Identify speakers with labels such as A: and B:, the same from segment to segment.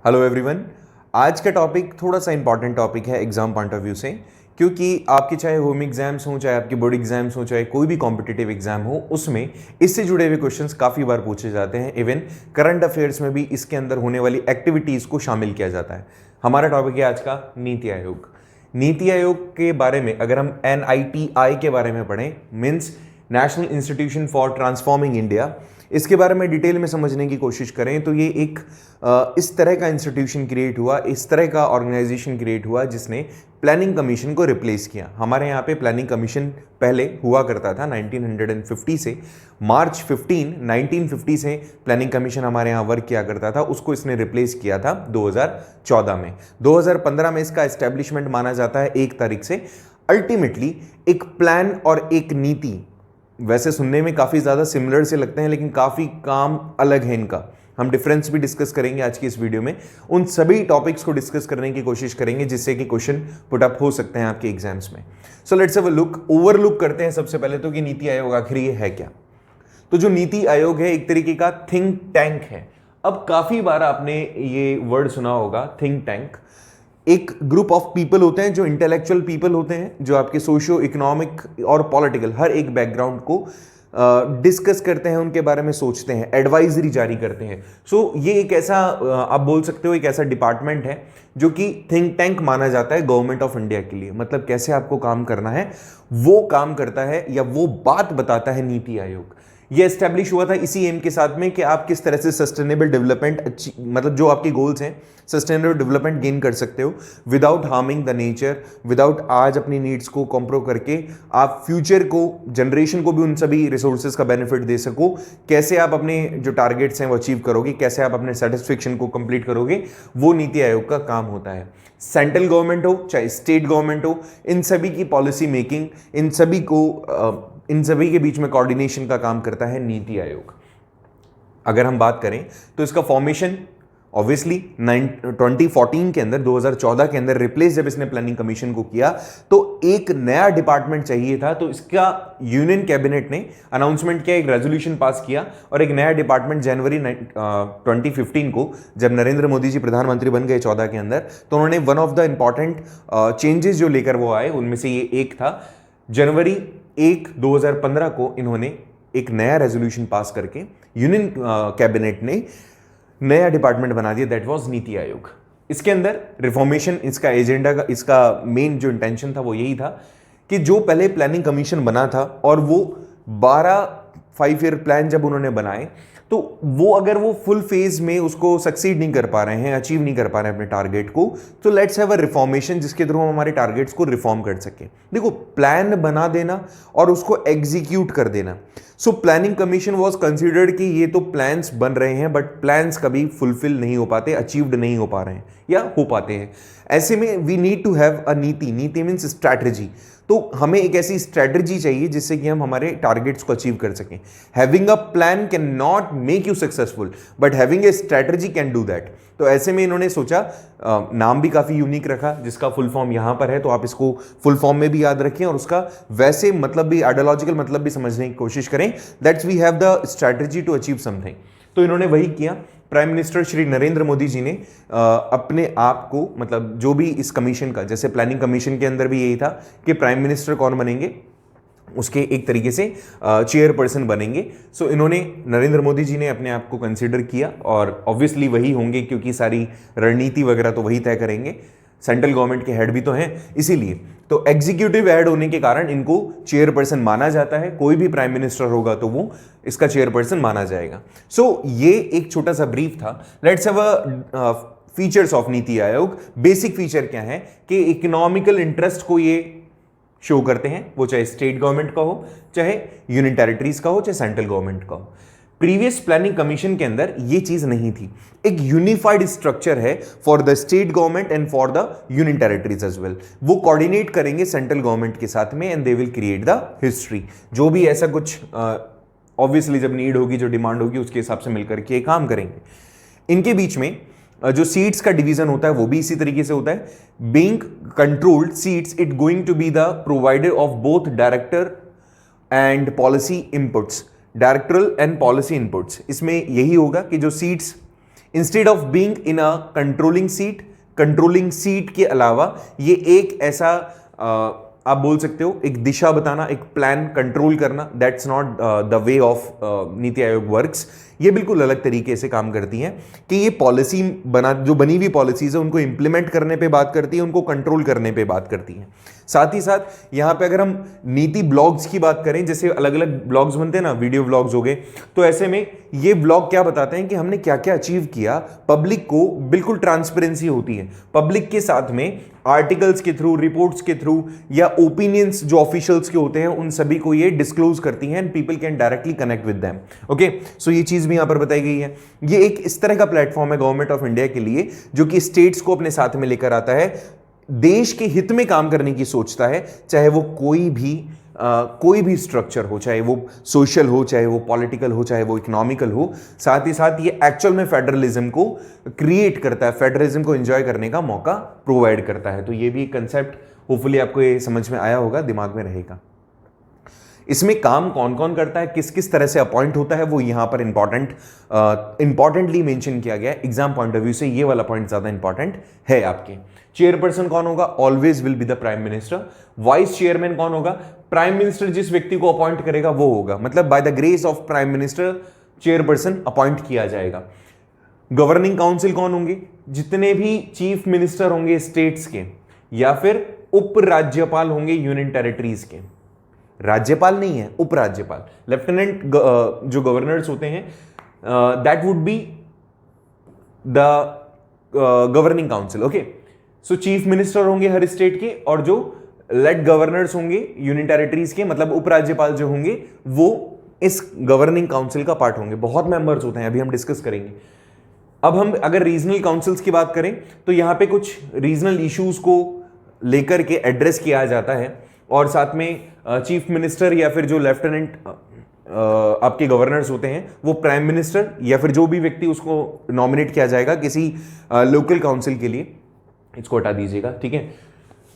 A: Hello everyone. आज का topic थोड़ा सा इंपॉर्टेंट टॉपिक है एग्जाम पॉइंट ऑफ व्यू से, क्योंकि आपके चाहे होम एग्जाम्स हों, चाहे आपके बोर्ड एग्जाम्स हों, चाहे कोई भी कॉम्पिटिटिव एग्जाम हो, उसमें इससे जुड़े हुए क्वेश्चंस काफ़ी बार पूछे जाते हैं। इवन करंट अफेयर्स में भी इसके अंदर होने वाली एक्टिविटीज़ को शामिल किया जाता है। हमारा टॉपिक है आज का नीति आयोग। नीति आयोग के बारे में अगर हम NITI के बारे में पढ़ें, means national institution for transforming India, इसके बारे में डिटेल में समझने की कोशिश करें तो ये एक इस तरह का इंस्टीट्यूशन क्रिएट हुआ, इस तरह का ऑर्गेनाइजेशन क्रिएट हुआ जिसने प्लानिंग कमीशन को रिप्लेस किया। हमारे यहाँ पे प्लानिंग कमीशन पहले हुआ करता था 1950 से, मार्च 15 1950 से प्लानिंग कमीशन हमारे यहाँ वर्क किया करता था। उसको इसने रिप्लेस किया था 2014 में। 2015 में इसका एस्टेब्लिशमेंट माना जाता है 1 तारीख से। अल्टीमेटली एक प्लान और एक नीति वैसे सुनने में काफ़ी ज़्यादा सिमिलर से लगते हैं, लेकिन काफ़ी काम अलग है इनका। हम डिफरेंस भी डिस्कस करेंगे आज की इस वीडियो में। उन सभी टॉपिक्स को डिस्कस करने की कोशिश करेंगे जिससे कि क्वेश्चन पुट अप हो सकते हैं आपके एग्जाम्स में। So let's have a look, overlook करते हैं सबसे पहले तो कि नीति आयोग आखिर ये है क्या। तो जो नीति आयोग है एक तरीके का थिंक टैंक है। अब काफ़ी बार आपने ये वर्ड सुना होगा, थिंक टैंक। एक ग्रुप ऑफ पीपल होते हैं जो इंटेलेक्चुअल पीपल होते हैं, जो आपके सोशियो इकोनॉमिक और पॉलिटिकल हर एक बैकग्राउंड को डिस्कस करते हैं, उनके बारे में सोचते हैं, एडवाइजरी जारी करते हैं। सो ये एक ऐसा आप बोल सकते हो एक ऐसा डिपार्टमेंट है जो कि थिंक टैंक माना जाता है गवर्नमेंट ऑफ इंडिया के लिए। मतलब कैसे आपको काम करना है वो काम करता है या वो बात बताता है नीति आयोग। ये एस्टेब्लिश हुआ था इसी एम के साथ में कि आप किस तरह से सस्टेनेबल डेवलपमेंट, मतलब जो आपके गोल्स हैं, सस्टेनेबल डेवलपमेंट गेन कर सकते हो without harming the nature, without आज अपनी नीड्स को कॉम्प्रो करके आप फ्यूचर को, जनरेशन को भी उन सभी रिसोर्सेज का बेनिफिट दे सको। कैसे आप अपने जो टारगेट्स हैं वो अचीव करोगे, कैसे आप अपने सेटिस्फेक्शन को कंप्लीट करोगे, वो नीति आयोग का काम होता है। सेंट्रल गवर्नमेंट हो चाहे स्टेट गवर्नमेंट हो, इन सभी की पॉलिसी मेकिंग, इन सभी के बीच में कोऑर्डिनेशन का काम करता है नीति आयोग। अगर हम बात करें तो इसका फॉर्मेशन ऑब्वियसली 2014 के अंदर, 2014 के अंदर रिप्लेस जब इसने प्लानिंग कमीशन को किया तो एक नया डिपार्टमेंट चाहिए था। तो इसका यूनियन कैबिनेट ने अनाउंसमेंट किया, एक रेजोल्यूशन पास किया और एक नया डिपार्टमेंट जनवरी 2015 को जब नरेंद्र मोदी जी प्रधानमंत्री बन गए 14 के अंदर, तो उन्होंने one of the important changes जो लेकर वो आए उनमें से ये एक था। जनवरी 1 2015 को इन्होंने एक नया रेजोल्यूशन पास करके यूनियन कैबिनेट ने नया डिपार्टमेंट बना दिया, दैट वाज नीति आयोग। इसके अंदर रिफॉर्मेशन, इसका एजेंडा का, इसका मेन जो इंटेंशन था वो यही था कि जो पहले प्लानिंग कमीशन बना था और वो 12 5 ईयर प्लान जब उन्होंने बनाए तो वो अगर वो फुल फेज में उसको सक्सीड नहीं कर पा रहे हैं, अचीव नहीं कर पा रहे हैं अपने टारगेट को, तो लेट्स हैव अ रिफॉर्मेशन जिसके थ्रू हम हमारे टारगेट्स को रिफॉर्म कर सके। देखो, प्लान बना देना और उसको एग्जीक्यूट कर देना। So planning commission was considered कि ये तो प्लान्स बन रहे हैं बट प्लान्स कभी फुलफिल नहीं हो पाते, अचीव्ड नहीं हो पा रहे हैं या हो पाते हैं। ऐसे में we need to have a नीति। नीति मीन्स स्ट्रैटेजी। तो हमें एक ऐसी स्ट्रैटेजी चाहिए जिससे कि हम हमारे टारगेट्स को अचीव कर सकें। Having a plan can not make you successful but having a strategy can do that. तो ऐसे में इन्होंने सोचा, नाम भी काफ़ी यूनिक रखा जिसका फुल फॉर्म यहाँ पर है, तो आप इसको फुल फॉर्म में भी याद रखें और उसका वैसे मतलब भी, आइडियोलॉजिकल मतलब भी समझने की कोशिश करें। That's we have the strategy to achieve something. तो इन्होंने वही किया। प्राइम मिनिस्टर श्री नरेंद्र मोदी जी ने अपने आप को, मतलब जो भी इस कमीशन का, जैसे प्लानिंग कमीशन के अंदर भी यही था कि प्राइम मिनिस्टर कौन बनेंगे, उसके एक तरीके से चेयरपर्सन बनेंगे। सो इन्होंने, नरेंद्र मोदी जी ने अपने आप को कंसिडर किया और ऑब्वियसली वही होंगे क्योंकि सारी रणनीति वगैरह तो वही तय करेंगे, सेंट्रल गवर्नमेंट के हेड भी तो हैं, इसीलिए। तो एग्जीक्यूटिव हेड होने के कारण इनको चेयरपर्सन माना जाता है। कोई भी प्राइम मिनिस्टर होगा तो वो इसका चेयरपर्सन माना जाएगा। सो ये एक छोटा सा ब्रीफ था। Let's have a features of NITI Aayog. Basic feature क्या है कि इकोनॉमिकल इंटरेस्ट को ये शो करते हैं, वो चाहे स्टेट गवर्नमेंट का हो, चाहे यूनियन टेरिटरीज का हो, चाहे सेंट्रल गवर्नमेंट का हो। प्रीवियस प्लानिंग कमीशन के अंदर ये चीज नहीं थी। एक यूनिफाइड स्ट्रक्चर है for the state government and for the union territories as well. वो कोऑर्डिनेट करेंगे सेंट्रल गवर्नमेंट के साथ में and they will create the history. जो भी ऐसा कुछ ऑब्वियसली जब नीड होगी, जो डिमांड होगी, उसके हिसाब से मिलकर के काम करेंगे। इनके बीच में जो सीट्स का डिवीजन होता है वो भी इसी तरीके से होता है। Being controlled seats, it going to be the provider of both director and policy inputs, directorial and policy inputs. इसमें यही होगा कि जो seats instead of being in a controlling seat के अलावा ये एक ऐसा आप बोल सकते हो एक दिशा बताना, एक प्लान कंट्रोल करना, that's not the way of NITI Aayog works. ये बिल्कुल अलग तरीके से काम करती हैं कि ये पॉलिसी जो बनी हुई पॉलिसीज है उनको इंप्लीमेंट करने पे बात करती है, उनको कंट्रोल करने पे बात करती हैं। साथ ही साथ यहाँ पे अगर हम नीति ब्लॉग्स की बात करें, जैसे अलग अलग ब्लॉग्स बनते हैं ना, वीडियो ब्लॉग्स हो गए, तो ऐसे में ये ब्लॉग क्या बताते हैं कि हमने क्या क्या अचीव किया। पब्लिक को बिल्कुल ट्रांसपेरेंसी होती है, पब्लिक के साथ में आर्टिकल्स के थ्रू, रिपोर्ट्स के थ्रू या ओपिनियंस जो ऑफिशियल्स के होते हैं उन सभी को ये डिस्क्लोज करती हैं and people can directly connect with them. Okay, so ये चीज भी यहां पर बताई गई है। ये एक इस तरह का प्लेटफॉर्म है गवर्नमेंट ऑफ इंडिया के लिए जो कि स्टेट्स को अपने साथ में लेकर आता है, देश के हित में काम करने की सोचता है, चाहे वो कोई भी स्ट्रक्चर हो, चाहे वो सोशल हो, चाहे वो पॉलिटिकल हो, चाहे वो इकोनॉमिकल हो। साथ ही साथ ये एक्चुअल में फेडरलिज्म को क्रिएट करता है, फेडरलिज्म को एंजॉय करने का मौका प्रोवाइड करता है। तो ये भी कंसेप्ट होपफुली आपको ये समझ में आया होगा, दिमाग में रहेगा। इसमें काम कौन कौन करता है, किस किस तरह से अपॉइंट होता है, वो यहां पर इंपॉर्टेंटली मेंशन किया गया है। एग्जाम पॉइंट ऑफ व्यू से ये वाला पॉइंट ज्यादा इंपॉर्टेंट है आपके। चेयरपर्सन कौन होगा? Always will be the prime minister. Vice chairman कौन होगा? प्राइम मिनिस्टर जिस व्यक्ति को अपॉइंट करेगा वो होगा, मतलब by the grace of prime minister chairperson appoint किया जाएगा। गवर्निंग काउंसिल कौन होंगे? जितने भी चीफ मिनिस्टर होंगे स्टेट्स के, या फिर उपराज्यपाल होंगे यूनियन टेरिटरीज के। राज्यपाल नहीं है, उपराज्यपाल, लेफ्टिनेंट जो गवर्नर्स होते हैं, that would be the governing council. Okay, so chief minister होंगे हर स्टेट के, और जो लेट गवर्नर्स होंगे यूनियन टेरिटरीज के, मतलब उपराज्यपाल जो होंगे, वो इस गवर्निंग काउंसिल का पार्ट होंगे। बहुत मेंबर्स होते हैं, अभी हम डिस्कस करेंगे। अब हम अगर रीजनल काउंसिल्स की बात करें तो यहां पे कुछ रीजनल इश्यूज को लेकर के एड्रेस किया जाता है, और साथ में चीफ मिनिस्टर या फिर जो लेफ्टिनेंट आपके गवर्नर्स होते हैं वो प्राइम मिनिस्टर या फिर जो भी व्यक्ति उसको नॉमिनेट किया जाएगा किसी लोकल काउंसिल के लिए, इसको हटा दीजिएगा, ठीक है।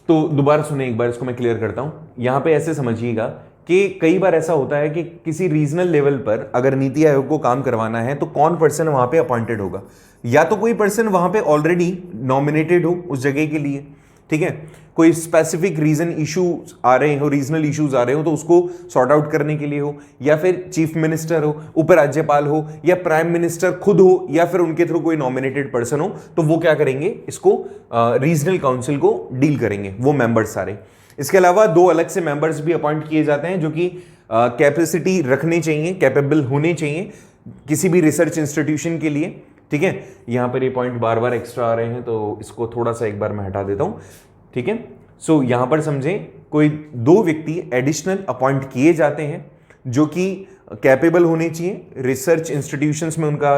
A: तो दोबारा सुने एक बार, इसको मैं क्लियर करता हूं। यहां पे ऐसे समझिएगा कि कई बार ऐसा होता है कि किसी रीजनल लेवल पर अगर नीति आयोग को काम करवाना है तो कौन पर्सन वहां पे अपॉइंटेड होगा, या तो कोई पर्सन वहां पे ऑलरेडी नॉमिनेटेड हो उस जगह के लिए, ठीक है, कोई स्पेसिफिक रीजन इश्यूज आ रहे हो, रीजनल इश्यूज आ रहे हो तो उसको सॉर्ट आउट करने के लिए हो, या फिर चीफ मिनिस्टर हो, उपराज्यपाल हो, या प्राइम मिनिस्टर खुद हो, या फिर उनके थ्रू कोई नॉमिनेटेड पर्सन हो, तो वो क्या करेंगे, इसको रीजनल काउंसिल को डील करेंगे, वो मेंबर्स सारे। इसके अलावा दो अलग से मेंबर्स भी अपॉइंट किए जाते हैं जो कि कैपेसिटी रखने चाहिए, कैपेबल होने चाहिए किसी भी रिसर्च इंस्टीट्यूशन के लिए, ठीक है। यहां पर ये पॉइंट बार बार एक्स्ट्रा आ रहे हैं तो इसको थोड़ा सा एक बार मैं हटा देता हूं, ठीक है। सो यहां पर समझें, कोई दो व्यक्ति एडिशनल अपॉइंट किए जाते हैं जो कि कैपेबल होने चाहिए, रिसर्च इंस्टीट्यूशंस में उनका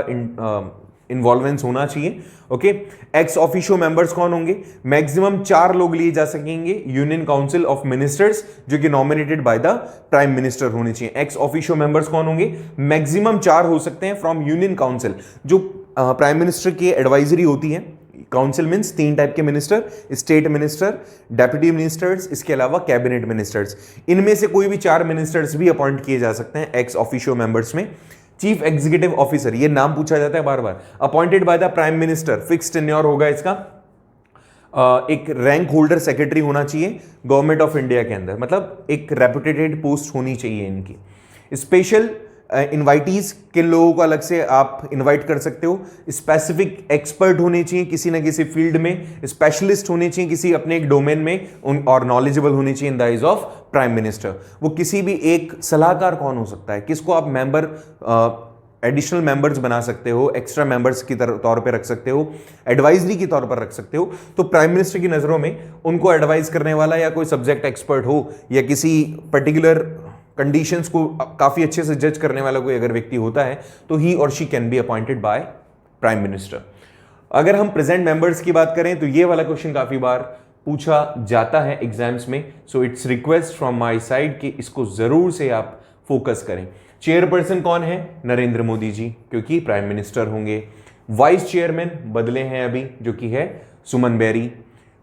A: इन्वॉल्वेंस होना चाहिए। ओके, एक्स ऑफिशियो मेंबर्स कौन होंगे? मैक्सिमम 4 लोग लिए जा सकेंगे यूनियन काउंसिल ऑफ मिनिस्टर्स जो कि nominated by the prime minister होने चाहिए। एक्स ऑफिशियो मेंबर्स कौन होंगे? मैक्सिमम 4 हो सकते हैं फ्रॉम यूनियन काउंसिल, जो प्राइम मिनिस्टर की एडवाइजरी होती है। काउंसिल मीन्स 3 टाइप के minister, state minister, deputy ministers, इसके अलावा कैबिनेट मिनिस्टर्स। इनमें से कोई भी 4 मिनिस्टर्स भी अपॉइंट किए जा सकते हैं एक्स ऑफिशियो मेंबर्स में। चीफ एग्जीक्यूटिव ऑफिसर, ये नाम पूछा जाता है बार बार, appointed by the prime minister, fixed tenure होगा इसका। एक रैंक होल्डर सेक्रेटरी होना चाहिए गवर्नमेंट ऑफ इंडिया के अंदर, मतलब एक रेपुटेटेड पोस्ट होनी चाहिए इनकी। स्पेशल इनवाइटीज, किन लोगों को अलग से आप इनवाइट कर सकते हो? स्पेसिफिक एक्सपर्ट होने चाहिए किसी ना किसी फील्ड में, स्पेशलिस्ट होने चाहिए किसी अपने एक डोमेन में, और नॉलेजेबल होने चाहिए in the eyes of prime minister. वो किसी भी एक सलाहकार कौन हो सकता है, किसको आप मेंबर एडिशनल मेंबर्स बना सकते हो, एक्स्ट्रा मेंबर्स की तौर पे रख सकते हो, एडवाइजरी के तौर पर रख सकते हो। तो प्राइम मिनिस्टर की नजरों में उनको एडवाइज करने वाला या कोई सब्जेक्ट एक्सपर्ट हो, या किसी पर्टिकुलर कंडीशंस को काफी अच्छे से जज करने वाला कोई अगर व्यक्ति होता है तो ही और she can be appointed by prime minister. अगर हम प्रेजेंट मेंबर्स की बात करें तो ये वाला क्वेश्चन काफी बार पूछा जाता है एग्जाम्स में, so it's request from my side कि इसको जरूर से आप फोकस करें। चेयरपर्सन कौन है? नरेंद्र मोदी जी, क्योंकि प्राइम मिनिस्टर होंगे। वाइस चेयरमैन बदले हैं अभी, जो कि है सुमन बेरी।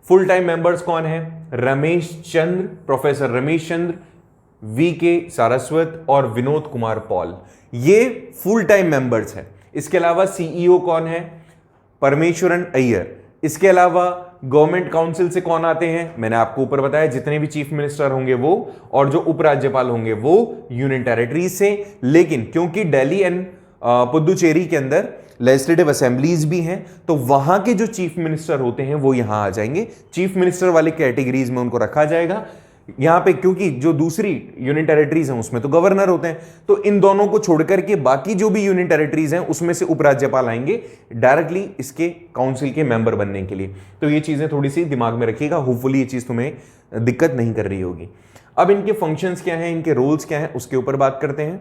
A: फुल टाइम मेंबर्स कौन है? Ramesh Chandra, professor Ramesh Chandra, VK. सारस्वत और विनोद कुमार पॉल, ये फुल टाइम मेंबर्स हैं। इसके अलावा सीईओ कौन है? परमेश्वरन अय्यर। इसके अलावा गवर्नमेंट काउंसिल से कौन आते हैं, मैंने आपको ऊपर बताया, जितने भी चीफ मिनिस्टर होंगे वो, और जो उपराज्यपाल होंगे वो यूनियन टेरिटरीज से। लेकिन क्योंकि दिल्ली एंड पुदुचेरी के अंदर लेजिस्लेटिव असेंबलीज भी हैं, तो वहां के जो चीफ मिनिस्टर होते हैं वो यहां आ जाएंगे। चीफ मिनिस्टर वाले कैटेगरीज में उनको रखा जाएगा। यहां पे क्योंकि जो दूसरी यूनियन टेरिटरीज हैं उसमें तो गवर्नर होते हैं, तो इन दोनों को छोड़कर के बाकी जो भी यूनियन टेरिटरीज हैं उसमें से उपराज्यपाल आएंगे डायरेक्टली इसके काउंसिल के मेंबर बनने के लिए। तो ये चीजें थोड़ी सी दिमाग में रखिएगा, होपफुली ये चीज तुम्हें दिक्कत नहीं कर रही होगी। अब इनके फंक्शंस क्या हैं, इनके रोल्स क्या हैं, उसके ऊपर बात करते हैं।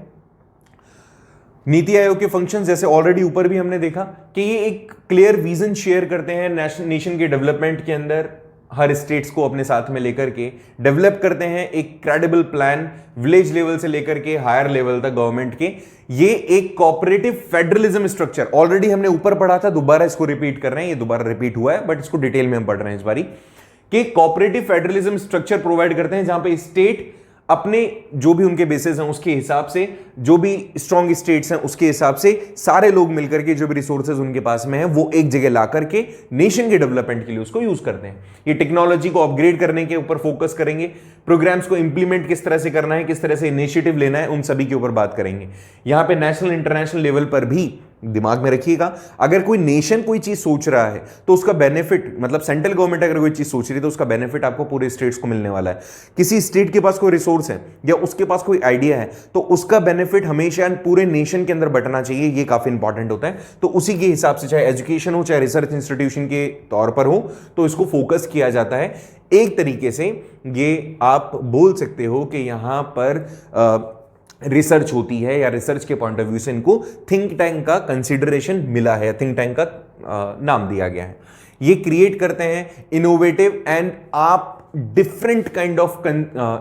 A: नीति आयोग के फंक्शंस, जैसे ऑलरेडी ऊपर भी हमने देखा कि ये एक क्लियर विजन शेयर करते हैं नेशन के डेवलपमेंट के अंदर, हर स्टेट्स को अपने साथ में लेकर के डेवलप करते हैं एक क्रेडिबल प्लान, विलेज लेवल से लेकर के हायर लेवल तक गवर्नमेंट के। ये एक कोऑपरेटिव फेडरलिज्म स्ट्रक्चर, ऑलरेडी हमने ऊपर पढ़ा था, दोबारा इसको रिपीट कर रहे हैं, ये दोबारा रिपीट हुआ है बट इसको डिटेल में हम पढ़ रहे हैं इस बारी, कि कोऑपरेटिव फेडरलिज्म स्ट्रक्चर प्रोवाइड करते हैं जहां पे स्टेट अपने जो भी उनके बेसिस हैं उसके हिसाब से, जो भी स्ट्रॉन्ग स्टेट्स हैं उसके हिसाब से सारे लोग मिलकर के जो भी रिसोर्सेज उनके पास में है वो एक जगह ला करके नेशन के डेवलपमेंट के लिए उसको यूज करते हैं। ये टेक्नोलॉजी को अपग्रेड करने के ऊपर फोकस करेंगे, प्रोग्राम्स को इंप्लीमेंट किस तरह से करना है, किस तरह से इनिशिएटिव लेना है, उन सभी के ऊपर बात करेंगे। यहां पे नेशनल इंटरनेशनल लेवल पर भी दिमाग में रखिएगा, अगर कोई नेशन कोई चीज सोच रहा है तो उसका बेनिफिट, मतलब सेंट्रल गवर्नमेंट अगर कोई चीज सोच रही है तो उसका बेनिफिट आपको पूरे स्टेट्स को मिलने वाला है। किसी स्टेट के पास कोई रिसोर्स है या उसके पास कोई आइडिया है तो उसका बेनिफिट हमेशा पूरे नेशन के अंदर बंटना चाहिए, ये काफी इंपॉर्टेंट होता है। तो उसी के हिसाब से चाहे एजुकेशन हो चाहे रिसर्च इंस्टीट्यूशन के तौर पर हो तो इसको फोकस किया जाता है। एक तरीके से ये आप बोल सकते हो कि यहां पर रिसर्च होती है या रिसर्च के पॉइंट ऑफ व्यू से इनको थिंक टैंक का कंसिडरेशन मिला है, थिंक टैंक का नाम दिया गया है। ये क्रिएट करते हैं इनोवेटिव एंड आप डिफरेंट काइंड ऑफ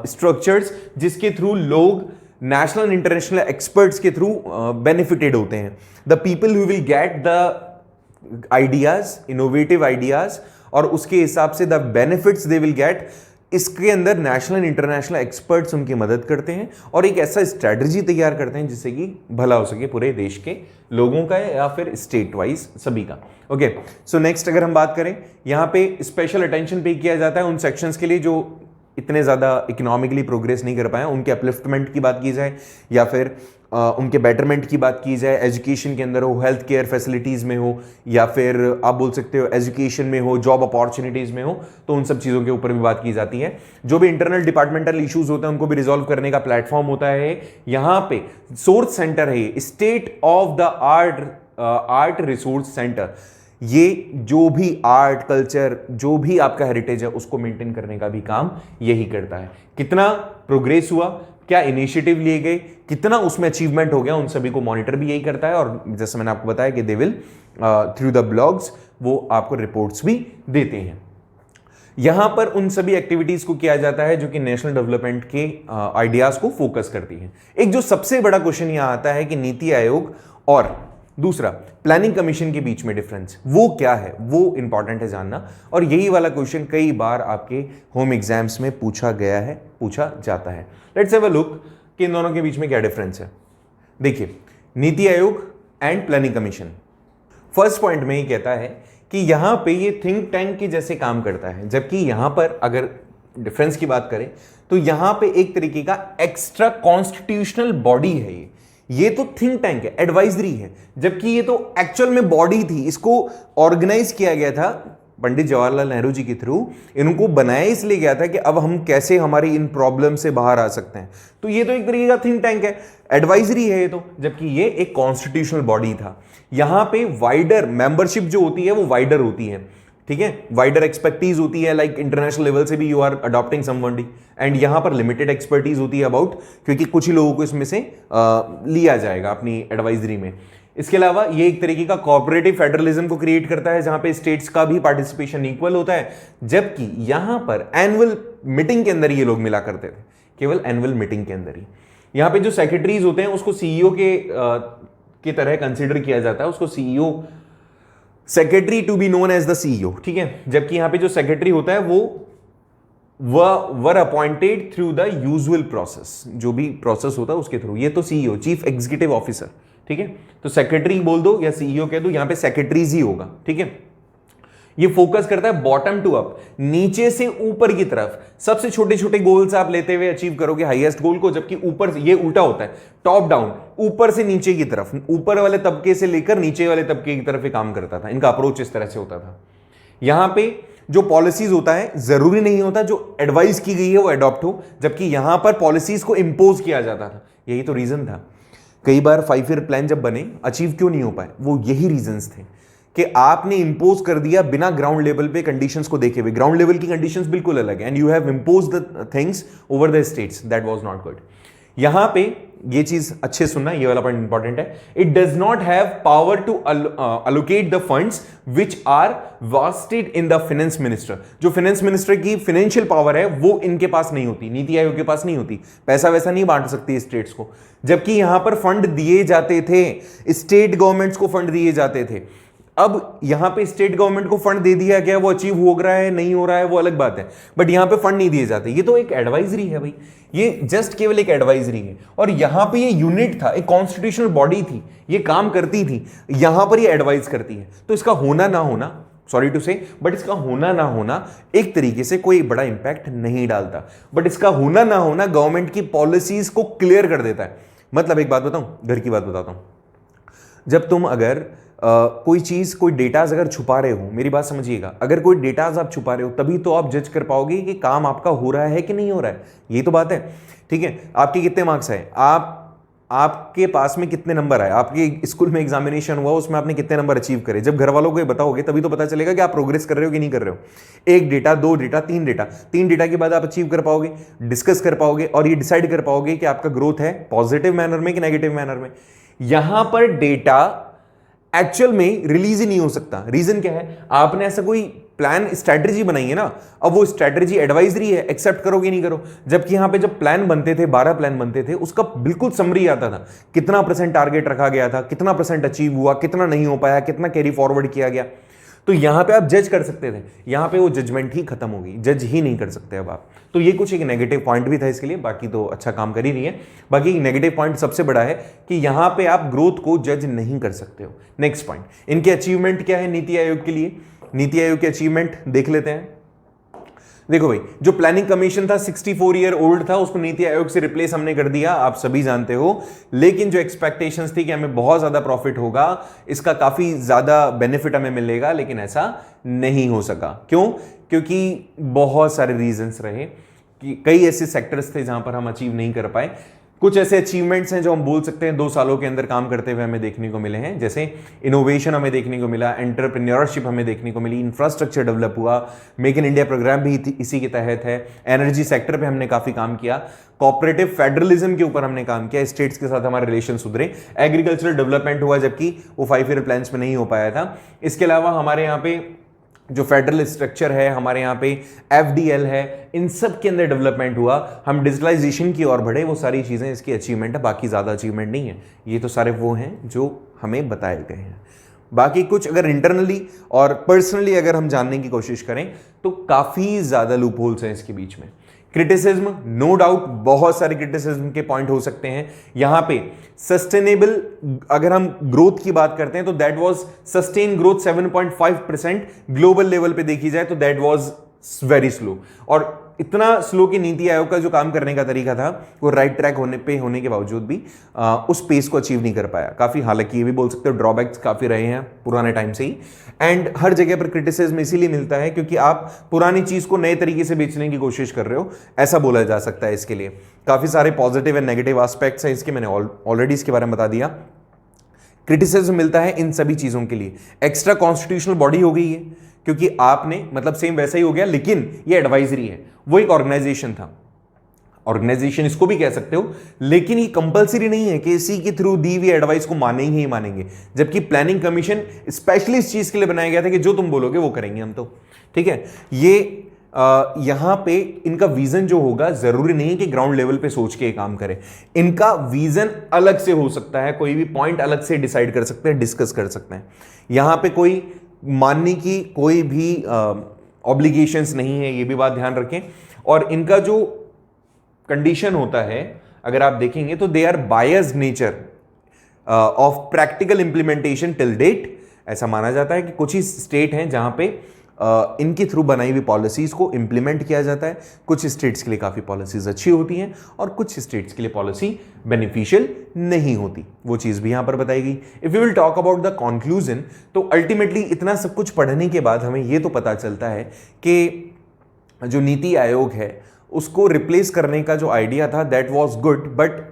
A: स्ट्रक्चर्स जिसके थ्रू लोग नेशनल एंड इंटरनेशनल एक्सपर्ट्स के थ्रू बेनिफिटेड होते हैं। The people who will get the ideas, innovative ideas, और उसके हिसाब से the benefits they will get, इसके अंदर नेशनल एंड इंटरनेशनल एक्सपर्ट्स उनकी मदद करते हैं और एक ऐसा स्ट्रेटजी तैयार करते हैं जिससे कि भला हो सके पूरे देश के लोगों का या फिर स्टेट वाइज सभी का। ओके, सो नेक्स्ट अगर हम बात करें, यहाँ पे स्पेशल अटेंशन पे किया जाता है उन सेक्शंस के लिए जो इतने ज़्यादा इकोनॉमिकली प्रोग्रेस नहीं कर पाए, उनके अपलिफ्टमेंट की बात की जाए या फिर उनके बेटरमेंट की बात की जाए, एजुकेशन के अंदर हो, हेल्थ केयर फैसिलिटीज़ में हो, या फिर आप बोल सकते हो एजुकेशन में हो, जॉब अपॉर्चुनिटीज़ में हो, तो उन सब चीज़ों के ऊपर भी बात की जाती है। जो भी इंटरनल डिपार्टमेंटल इश्यूज होते हैं उनको भी रिजॉल्व करने का प्लेटफॉर्म होता है। यहाँ पे सोर्स सेंटर है, state of the art resource centre. ये जो भी आर्ट कल्चर, जो भी आपका हेरिटेज है उसको मेंटेन करने का भी काम यही करता है। कितना प्रोग्रेस हुआ, क्या इनिशिएटिव लिए गए, कितना उसमें अचीवमेंट हो गया, उन सभी को मॉनिटर भी यही करता है। और जैसे मैंने आपको बताया कि they will through the blogs वो आपको रिपोर्ट्स भी देते हैं। यहां पर उन सभी एक्टिविटीज को किया जाता है जो कि नेशनल डेवलपमेंट के आइडियाज को फोकस करती है। एक जो सबसे बड़ा क्वेश्चन यहां आता है कि नीति आयोग और दूसरा प्लानिंग कमीशन के बीच में डिफरेंस वो क्या है, वो इंपॉर्टेंट है जानना। और यही वाला क्वेश्चन कई बार आपके होम एग्जाम्स में पूछा गया है, पूछा जाता है। लेट्स हैव अ लुक कि इन दोनों के बीच में क्या डिफरेंस है। देखिए, NITI Aayog and planning commission, first point में ये कहता है कि यहां पे ये थिंक टैंक के जैसे काम करता है, जबकि यहां पर अगर डिफरेंस की बात करें तो यहां पे एक तरीके का एक्स्ट्रा कॉन्स्टिट्यूशनल बॉडी है। ये तो थिंक टैंक है, एडवाइजरी है, जबकि ये तो एक्चुअल में बॉडी थी। इसको ऑर्गेनाइज किया गया था पंडित जवाहरलाल नेहरू जी के थ्रू, इनको बनाया इसलिए गया था कि अब हम कैसे हमारी इन प्रॉब्लम से बाहर आ सकते हैं। तो ये तो एक तरीके का थिंक टैंक है, एडवाइजरी है ये तो, जबकि ये एक कॉन्स्टिट्यूशनल बॉडी था। यहां पे वाइडर मेंबरशिप जो होती है वो वाइडर होती है, ठीक है, वाइडर एक्सपर्टीज होती है, लाइक इंटरनेशनल लेवल से भी you are adopting somebody, and यहां पर लिमिटेड एक्सपर्टीज होती है अबाउट, क्योंकि कुछ ही लोगों को इसमें से लिया जाएगा अपनी एडवाइजरी में। इसके अलावा ये एक तरीके का कोऑपरेटिव फेडरलिज्म को क्रिएट करता है जहां पे स्टेट्स का भी पार्टिसिपेशन इक्वल होता है, जबकि यहां पर एनुअल मीटिंग के अंदर ये लोग मिला करते थे, केवल एनुअल मीटिंग के अंदर ही। यहां पे जो सेक्रेटरीज होते हैं उसको सीईओ के तरह कंसिडर किया जाता है, उसको CEO, secretary to be known as the CEO, ठीक है, जबकि यहां पे जो सेक्रेटरी होता है वो were appointed through the usual process, जो भी प्रोसेस होता है उसके थ्रू। ये तो सीईओ, चीफ एग्जीक्यूटिव ऑफिसर, ठीक है, तो सेक्रेटरी बोल दो या सीईओ कह दो, यहां पे सेक्रेटरीज ही होगा। ठीक है, ये फोकस करता है बॉटम टू अप, नीचे से ऊपर की तरफ। सबसे छोटे छोटे गोल्स आप लेते हुए अचीव करोगे हाईएस्ट गोल को, जबकि ऊपर से, ये उल्टा होता है, टॉप डाउन, ऊपर से नीचे की तरफ, ऊपर वाले तबके से लेकर नीचे वाले तबके की तरफ ये काम करता था। इनका अप्रोच इस तरह से होता था। यहां पे जो पॉलिसीज होता है, जरूरी नहीं होता जो एडवाइस की गई है वो अडॉप्ट हो, जबकि यहां पर पॉलिसीज को इंपोज किया जाता था। यही तो रीजन था। कई बार 5 ईयर प्लान जब बने, अचीव क्यों नहीं हो पाए, वो यही रीजंस थे कि आपने इंपोज कर दिया बिना ग्राउंड लेवल पे कंडीशंस को देखे हुए। ग्राउंड लेवल की कंडीशंस बिल्कुल अलग है, and you have impose the things over the states, that was not good. यहां पे ये चीज अच्छे सुनना, ये वाला पॉइंट इंपॉर्टेंट है। It does not have power to allocate the funds which are wasted in the finance minister. जो फाइनेंस मिनिस्टर की फाइनेंशियल पावर है वो इनके पास नहीं होती, नीति आयोग के पास नहीं होती, पैसा वैसा नहीं बांट सकती स्टेट्स को। जबकि यहां पर फंड दिए जाते थे, स्टेट गवर्नमेंट्स को फंड दिए जाते थे। अब यहां पे स्टेट गवर्नमेंट को फंड दे दिया गया, वो अचीव हो रहा है नहीं हो रहा है वो अलग बात है, बट यहां पे फंड नहीं दिए जाते। ये तो एक एडवाइजरी है भाई, ये जस्ट केवल एक एडवाइजरी है। और यहां पे ये यूनिट था, एक कॉन्स्टिट्यूशनल बॉडी थी, ये काम करती थी, यहां पर ये एडवाइज करती है। तो इसका होना ना होना, सॉरी टू से, बट इसका होना ना होना एक तरीके से कोई बड़ा इंपैक्ट नहीं डालता, बट इसका होना ना होना गवर्नमेंट की पॉलिसीज को क्लियर कर देता है। मतलब एक बात बताऊं, घर की बात बताता हूं, जब तुम अगर कोई चीज, कोई डेटाज अगर छुपा रहे हो, मेरी बात समझिएगा, अगर कोई डेटाज आप छुपा रहे हो तभी तो आप जज कर पाओगे कि काम आपका हो रहा है कि नहीं हो रहा है। यही तो बात है। ठीक है, आपके कितने मार्क्स आए, आपके पास में कितने नंबर आए, आपके स्कूल में एग्जामिनेशन हुआ उसमें आपने कितने नंबर अचीव करे, जब घर वालों को ये बताओगे तभी तो पता चलेगा कि आप प्रोग्रेस कर रहे हो कि नहीं कर रहे हो। एक डेटा, दो डेटा, तीन डेटा, तीन डेटा के बाद आप अचीव कर पाओगे, डिस्कस कर पाओगे और ये डिसाइड कर पाओगे कि आपका ग्रोथ है पॉजिटिव मैनर में कि नेगेटिव मैनर में। यहां पर डेटा एक्चुअल में रिलीज ही नहीं हो सकता। रीजन क्या है, आपने ऐसा कोई प्लान स्ट्रैटेजी बनाई है ना, अब वो स्ट्रैटेजी एडवाइजरी है, एक्सेप्ट करोगे नहीं करो। जबकि यहां पे जब प्लान बनते थे, 12 प्लान बनते थे, उसका बिल्कुल समरी आता था, कितना % टारगेट रखा गया था, कितना % अचीव हुआ, कितना नहीं हो पाया, कितना कैरी फॉरवर्ड किया गया। तो यहां पे आप जज कर सकते थे, यहां पे वो जजमेंट ही खत्म होगी, जज ही नहीं कर सकते अब आप। तो ये कुछ एक नेगेटिव पॉइंट भी था इसके लिए, बाकी तो अच्छा काम कर ही रही है। बाकी नेगेटिव पॉइंट सबसे बड़ा है कि यहां पे आप ग्रोथ को जज नहीं कर सकते हो। नेक्स्ट पॉइंट, इनके अचीवमेंट क्या है नीति आयोग के लिए। नीति आयोग के अचीवमेंट देख लेते हैं। देखो भाई, जो प्लानिंग कमीशन था 64 ईयर ओल्ड था, उसको नीति आयोग से रिप्लेस हमने कर दिया, आप सभी जानते हो। लेकिन जो एक्सपेक्टेशंस थी कि हमें बहुत ज्यादा प्रॉफिट होगा, इसका काफी ज्यादा बेनिफिट हमें मिलेगा, लेकिन ऐसा नहीं हो सका। क्यों? क्योंकि बहुत सारे रीजंस रहे कि कई ऐसे सेक्टर्स थे जहां पर हम अचीव नहीं कर पाए। कुछ ऐसे अचीवमेंट्स हैं जो हम बोल सकते हैं 2 सालों के अंदर काम करते हुए हमें देखने को मिले हैं, जैसे इनोवेशन हमें देखने को मिला, एंटरप्रेन्योरशिप हमें देखने को मिली, इंफ्रास्ट्रक्चर डेवलप हुआ, मेक इन इंडिया प्रोग्राम भी इसी के तहत है, एनर्जी सेक्टर पे हमने काफी काम किया, कोऑपरेटिव फेडरलिज्म के ऊपर हमने काम किया, स्टेट्स के साथ हमारे रिलेशन सुधरे, एग्रीकल्चरल डेवलपमेंट हुआ जबकि वो 5 ईयर प्लान्स में नहीं हो पाया था। इसके अलावा हमारे यहाँ पे जो फेडरल स्ट्रक्चर है, हमारे यहाँ पे FDL है, इन सब के अंदर डेवलपमेंट हुआ, हम डिजिटलाइजेशन की ओर बढ़े, वो सारी चीज़ें इसकी अचीवमेंट है, बाकी ज़्यादा अचीवमेंट नहीं है। ये तो सारे वो हैं जो हमें बताए गए हैं। बाकी कुछ अगर इंटरनली और पर्सनली अगर हम जानने की कोशिश करें तो काफ़ी ज़्यादा लूप होल्स हैं इसके बीच में। क्रिटिसिज्म, नो डाउट बहुत सारे क्रिटिसिज्म के पॉइंट हो सकते हैं। यहां पे सस्टेनेबल अगर हम ग्रोथ की बात करते हैं तो that was sustain growth 7.5% global level पे देखी जाए तो दैट वाज वेरी स्लो। और इतना स्लो कि नीति आयोग का जो काम करने का तरीका था वो राइट ट्रैक होने के बावजूद भी उस पेस को अचीव नहीं कर पाया। काफी, हालांकि ये भी बोल सकते हो ड्रॉबैक्स काफी रहे हैं पुराने टाइम से ही। एंड हर जगह पर क्रिटिसिज्म इसीलिए मिलता है क्योंकि आप पुरानी चीज को नए तरीके से बेचने की कोशिश कर रहे हो, ऐसा बोला जा सकता है। इसके लिए काफी सारे पॉजिटिव एंड नेगेटिव एस्पेक्ट्स हैं इसके, मैंने ऑलरेडी इसके बारे में बता दिया। क्रिटिसिज्म मिलता है इन सभी चीजों के लिए। एक्स्ट्रा कॉन्स्टिट्यूशनल बॉडी हो गई है क्योंकि आपने, मतलब सेम वैसा ही हो गया, लेकिन ये एडवाइजरी है, वो एक ऑर्गेनाइजेशन था, ऑर्गेनाइजेशन इसको भी कह सकते हो, लेकिन ये कंपलसरी नहीं है कि इसी के थ्रू दी हुई एडवाइस को मानेंगे ही मानेंगे। जबकि प्लानिंग कमीशन स्पेशली इस चीज के लिए बनाया गया था कि जो तुम बोलोगे वो करेंगे हम तो, ठीक है। ये यहां पे इनका विजन जो होगा जरूरी नहीं कि ग्राउंड लेवल पे सोच के काम करे, इनका विजन अलग से हो सकता है, कोई भी पॉइंट अलग से डिसाइड कर सकते हैं, डिस्कस कर सकते हैं। यहां पे कोई मानने की कोई भी ऑब्लिगेशंस नहीं है, ये भी बात ध्यान रखें। और इनका जो कंडीशन होता है अगर आप देखेंगे तो they are biased nature. Of practical implementation till date. ऐसा माना जाता है कि कुछ ही स्टेट हैं जहां पे इनके थ्रू बनाई हुई पॉलिसीज को इंप्लीमेंट किया जाता है। कुछ स्टेट्स के लिए काफ़ी पॉलिसीज अच्छी होती हैं और कुछ स्टेट्स के लिए पॉलिसी बेनिफिशियल नहीं होती, वो चीज़ भी यहां पर बताई गई। If you will talk about the conclusion, तो अल्टीमेटली इतना सब कुछ पढ़ने के बाद हमें ये तो पता चलता है कि जो नीति आयोग है उसको रिप्लेस करने का जो आइडिया था दैट वाज गुड, बट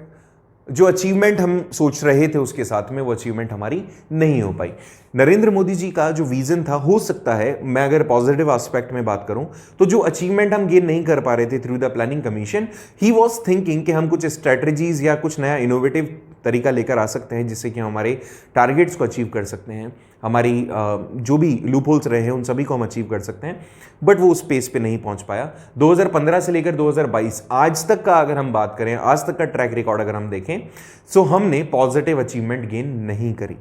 A: जो अचीवमेंट हम सोच रहे थे उसके साथ में वो अचीवमेंट हमारी नहीं हो पाई। नरेंद्र मोदी जी का जो विजन था, हो सकता है मैं अगर पॉजिटिव एस्पेक्ट में बात करूं तो जो अचीवमेंट हम गेन नहीं कर पा रहे थे through the planning commission, he was thinking कि हम कुछ स्ट्रेटजीज या कुछ नया इनोवेटिव तरीका लेकर आ सकते हैं जिससे कि हम हमारे टारगेट्स को अचीव कर सकते हैं, हमारी जो भी लूप होल्स रहे हैं उन सभी को हम अचीव कर सकते हैं, बट वो उस स्पेस पे नहीं पहुंच पाया। 2015 से लेकर 2022 आज तक का अगर हम बात करें, आज तक का ट्रैक रिकॉर्ड अगर हम देखें, सो हमने पॉजिटिव अचीवमेंट गेन नहीं करी।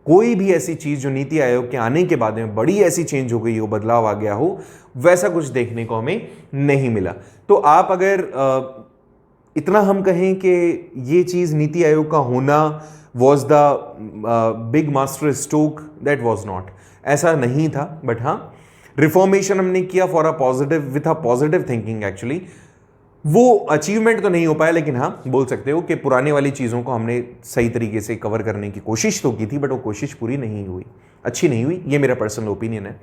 A: कोई भी ऐसी चीज जो नीति आयोग के आने के बाद में बड़ी ऐसी चेंज हो गई हो, बदलाव आ गया हो, वैसा कुछ देखने को हमें नहीं मिला। तो आप अगर इतना हम कहें कि ये चीज नीति आयोग का होना was the big master stroke, that was not, ऐसा नहीं था। बट हाँ, रिफॉर्मेशन हमने किया for a positive, with a positive thinking actually. वो अचीवमेंट तो नहीं हो पाया, लेकिन हाँ बोल सकते हो कि पुराने वाली चीज़ों को हमने सही तरीके से कवर करने की कोशिश तो की थी, बट वो कोशिश पूरी नहीं हुई, अच्छी नहीं हुई। ये मेरा पर्सनल ओपिनियन है।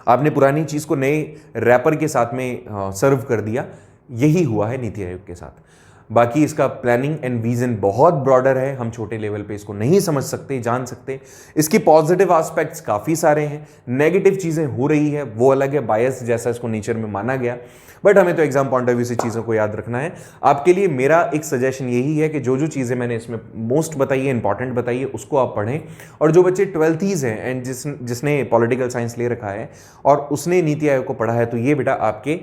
A: आपने पुरानी चीज़ को नए रैपर के साथ में सर्व कर दिया, यही हुआ है नीति आयोग के साथ। बाकी इसका प्लानिंग एंड विजन बहुत ब्रॉडर है, हम छोटे लेवल पे इसको नहीं समझ सकते, जान सकते। इसकी पॉजिटिव एस्पेक्ट्स काफ़ी सारे हैं, नेगेटिव चीज़ें हो रही है वो अलग है, बायस जैसा इसको नेचर में माना गया, बट हमें तो एग्जाम पॉइंट ऑफ व्यू से चीज़ों को याद रखना है। आपके लिए मेरा एक सजेशन यही है कि जो जो चीज़ें मैंने इसमें मोस्ट बताई है, इंपॉर्टेंट बताई है, उसको आप पढ़ें। और जो बच्चे 12th हैं एंड जिसने पॉलिटिकल साइंस ले रखा है और उसने नीति आयोग को पढ़ा है, तो ये बेटा आपके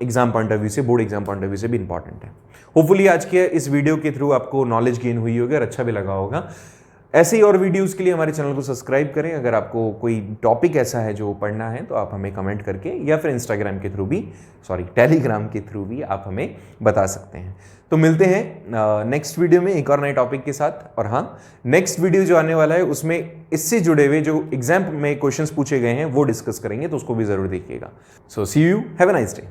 A: एग्जाम पॉइंट ऑफ व्यू से, board exam point of view से भी इंपॉर्टेंट है। होपफुली आज के इस वीडियो के थ्रू आपको नॉलेज गेन हुई होगी और अच्छा भी लगा होगा। ऐसे ही और वीडियोस के लिए हमारे चैनल को सब्सक्राइब करें। अगर आपको कोई टॉपिक ऐसा है जो पढ़ना है तो आप हमें कमेंट करके या फिर इंस्टाग्राम के थ्रू भी, टेलीग्राम के थ्रू भी आप हमें बता सकते हैं। तो मिलते हैं नेक्स्ट वीडियो में एक और नए टॉपिक के साथ। और हाँ, नेक्स्ट वीडियो जो आने वाला है उसमें इससे जुड़े हुए जो एग्जाम में क्वेश्चंस पूछे गए हैं वो डिस्कस करेंगे, तो उसको भी जरूर देखिएगा। So see you, have a nice day.